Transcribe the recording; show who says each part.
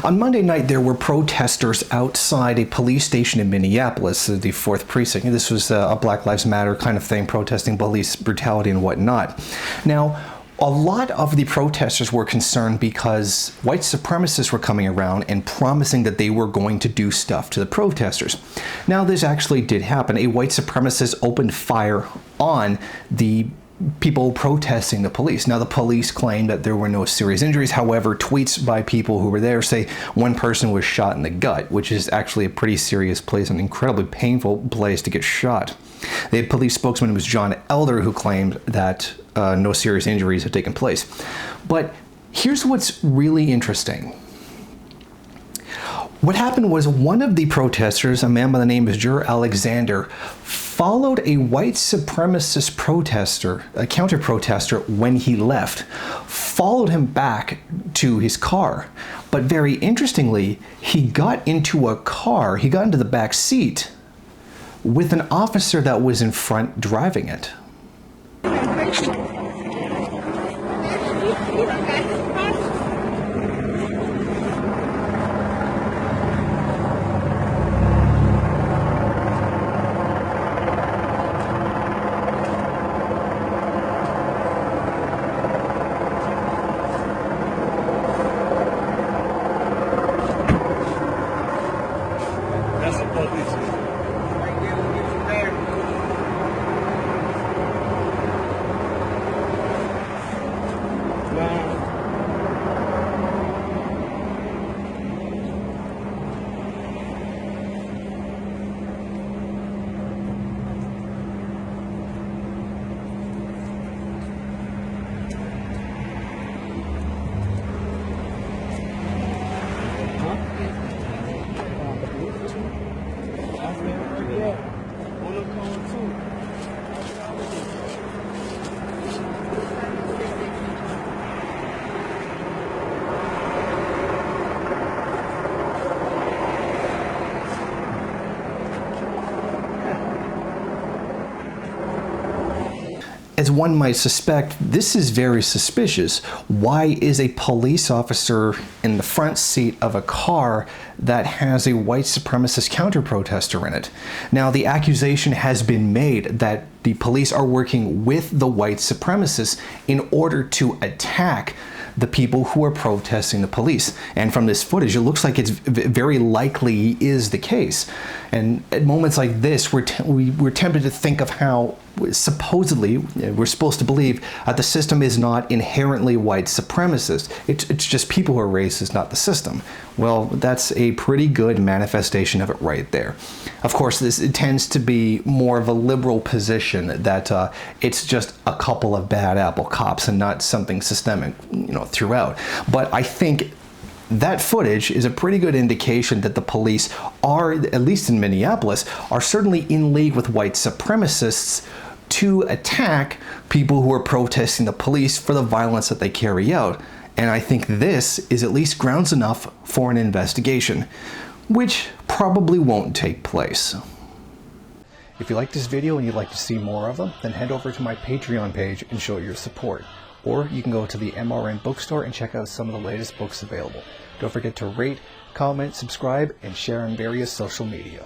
Speaker 1: On Monday night, there were protesters outside a police station in Minneapolis, the Fourth Precinct. This was a Black Lives Matter kind of thing, protesting police brutality and whatnot. Now, a lot of the protesters were concerned because white supremacists were coming around and promising that they were going to do stuff to the protesters. Now, this actually did happen. A white supremacist opened fire on the people protesting the police. Now, the police claim that there were no serious injuries. However, tweets by people who were there say one person was shot in the gut, which is actually a pretty serious place, an incredibly painful place to get shot. The police spokesman was John Elder, who claimed that no serious injuries had taken place. But here's what's really interesting. What happened was one of the protesters, a man by the name of Jur Alexander, followed a white supremacist protester, a counter-protester, when he left, followed him back to his car. But very interestingly, he got into the back seat with an officer that was in front driving it. As one might suspect, this is very suspicious. Why is a police officer in the front seat of a car that has a white supremacist counter-protester in it? Now, the accusation has been made that the police are working with the white supremacists in order to attack the people who are protesting the police. And from this footage, it looks like it's very likely is the case. And at moments like this, we're tempted to think of how supposedly we're supposed to believe the system is not inherently white supremacist. It's just people who are racist, not the system. Well, that's a pretty good manifestation of it right there. Of course, it tends to be more of a liberal position that it's just a couple of bad apple cops and not something systemic, throughout. But I think that footage is a pretty good indication that the police are, at least in Minneapolis, are certainly in league with white supremacists to attack people who are protesting the police for the violence that they carry out. And I think this is at least grounds enough for an investigation, which probably won't take place. If you like this video and you'd like to see more of them, then head over to my Patreon page and show your support. Or you can go to the MRN bookstore and check out some of the latest books available. Don't forget to rate, comment, subscribe, and share on various social media.